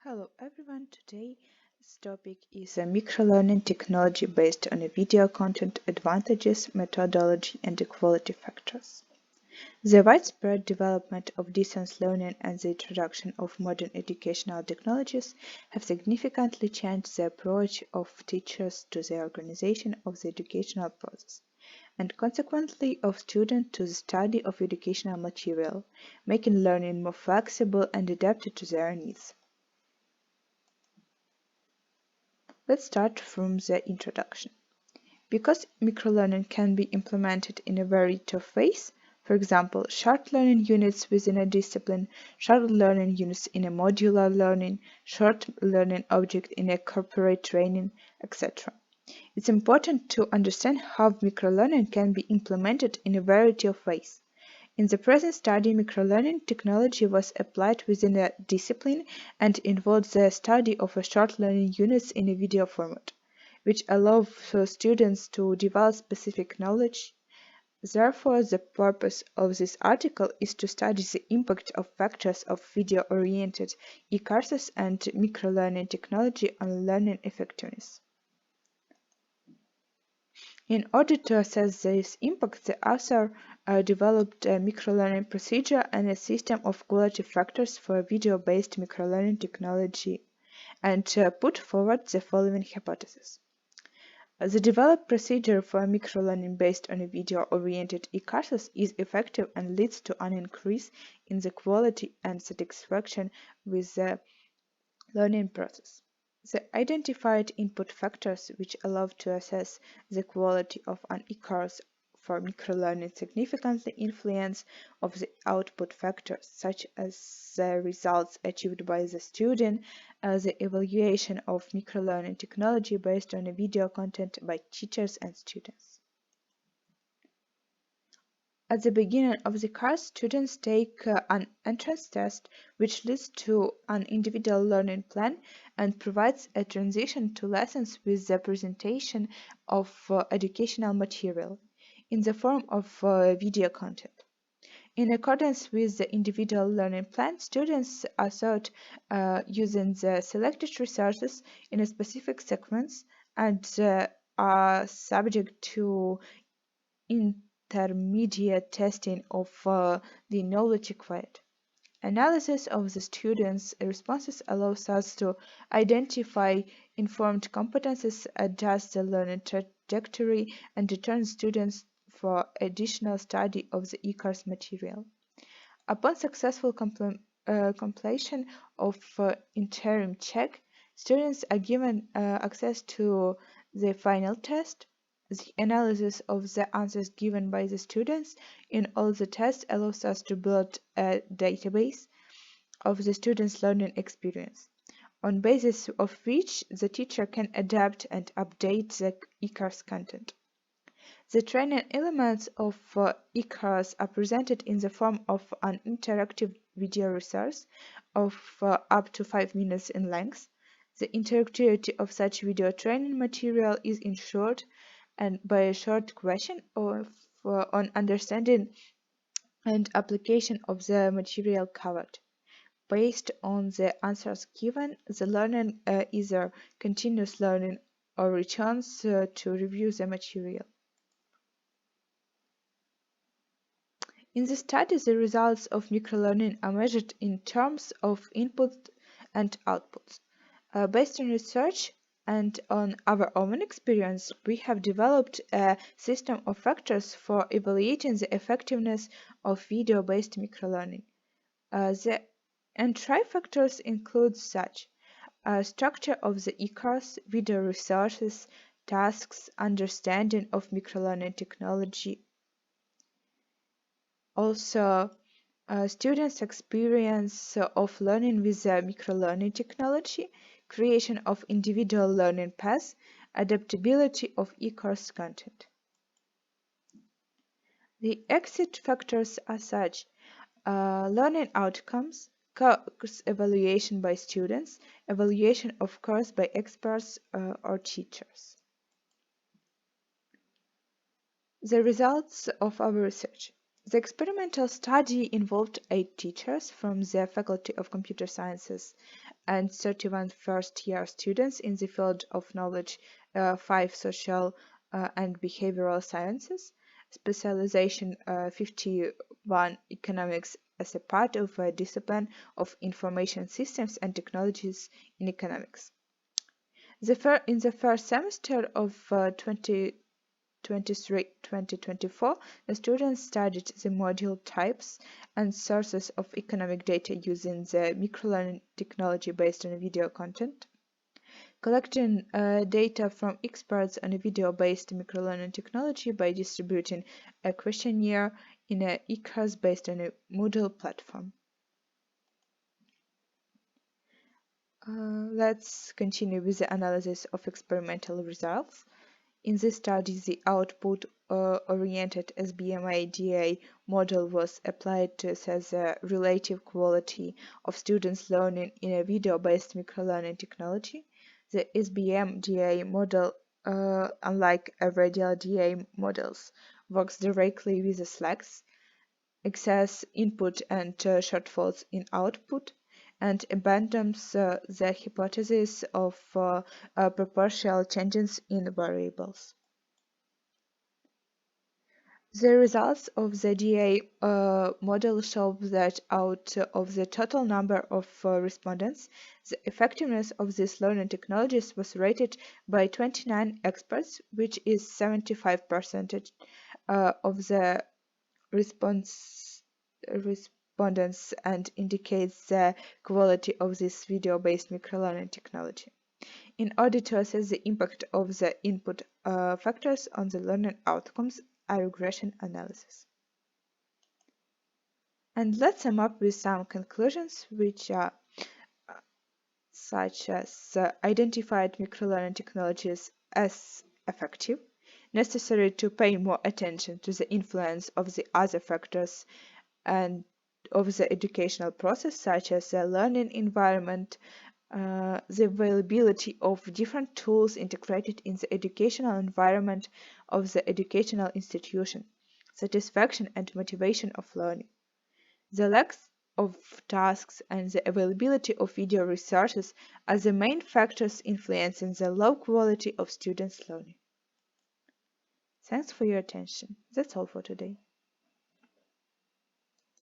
Hello everyone, today's topic is a microlearning technology based on a video content, advantages, methodology, and equality factors. The widespread development of distance learning and the introduction of modern educational technologies have significantly changed the approach of teachers to the organization of the educational process, and consequently of students to the study of educational material, making learning more flexible and adapted to their needs. Let's start from the introduction. Because microlearning can be implemented in a variety of ways, for example, short learning units within a discipline, short learning units in a modular learning, short learning object in a corporate training, etc. It's important to understand how microlearning can be implemented in a variety of ways. In the present study, microlearning technology was applied within a discipline and involved the study of a short learning units in a video format, which allows students to develop specific knowledge. Therefore, the purpose of this article is to study the impact of factors of video-oriented e-courses and microlearning technology on learning effectiveness. In order to assess this impact, the author developed a microlearning procedure and a system of quality factors for video-based microlearning technology and put forward the following hypothesis. The developed procedure for microlearning based on a video-oriented e-courses is effective and leads to an increase in the quality and satisfaction with the learning process. The identified input factors which allow to assess the quality of an e-course for microlearning significantly influence of the output factors, such as the results achieved by the student, the evaluation of microlearning technology based on a video content by teachers and students. At the beginning of the course, students take an entrance test, which leads to an individual learning plan and provides a transition to lessons with the presentation of educational material in the form of video content. In accordance with the individual learning plan, students are taught using the selected resources in a specific sequence and are subject to intermediate testing of the knowledge acquired. Analysis of the students' responses allows us to identify informed competences, adjust the learning trajectory, and return students for additional study of the e-course material. Upon successful completion of interim check, students are given access to the final test. The analysis of the answers given by the students in all the tests allows us to build a database of the students' learning experience, on basis of which the teacher can adapt and update the e-course content. The training elements of e-course are presented in the form of an interactive video resource of up to 5 minutes in length. The interactivity of such video training material is ensured and by a short question on understanding and application of the material covered. Based on the answers given, the learner either continues learning or returns to review the material. In the study, the results of microlearning are measured in terms of input and outputs. Based on research and on our own experience, we have developed a system of factors for evaluating the effectiveness of video-based microlearning. The entry factors include such structure of the e-course, video resources, tasks, understanding of microlearning technology. Also, students' experience of learning with the microlearning technology, creation of individual learning paths, adaptability of e-course content. The exit factors are such learning outcomes, course evaluation by students, evaluation of course by experts or teachers. The results of our research. The experimental study involved 8 teachers from the Faculty of Computer Sciences and 31 first-year students in the field of knowledge, 5 social and behavioral sciences, specialization 51 economics as a part of a discipline of information systems and technologies in economics. In the first semester of 2023-2024, the students studied the module types and sources of economic data using the microlearning technology based on video content, collecting data from experts on video-based microlearning technology by distributing a questionnaire in an e-course based on a Moodle platform. Let's continue with the analysis of experimental results. In this study, the output-oriented SBMA-DA model was applied to assess the relative quality of students learning in a video-based microlearning technology. The SBM-DA model, unlike radial DA models, works directly with the slacks, excess input and shortfalls in output, and abandons the hypothesis of proportional changes in variables. The results of the DA model show that out of the total number of respondents, the effectiveness of these learning technologies was rated by 29 experts, which is 75% of the respondents and indicates the quality of this video-based microlearning technology. In order to assess the impact of the input factors on the learning outcomes, a regression analysis. And let's sum up with some conclusions, which are such as identified microlearning technologies as effective, necessary to pay more attention to the influence of the other factors and of the educational process, such as the learning environment, the availability of different tools integrated in the educational environment of the educational institution, satisfaction and motivation of learning, the lack of tasks and the availability of video resources are the main factors influencing the low quality of students' learning. Thanks for your attention. That's all for today.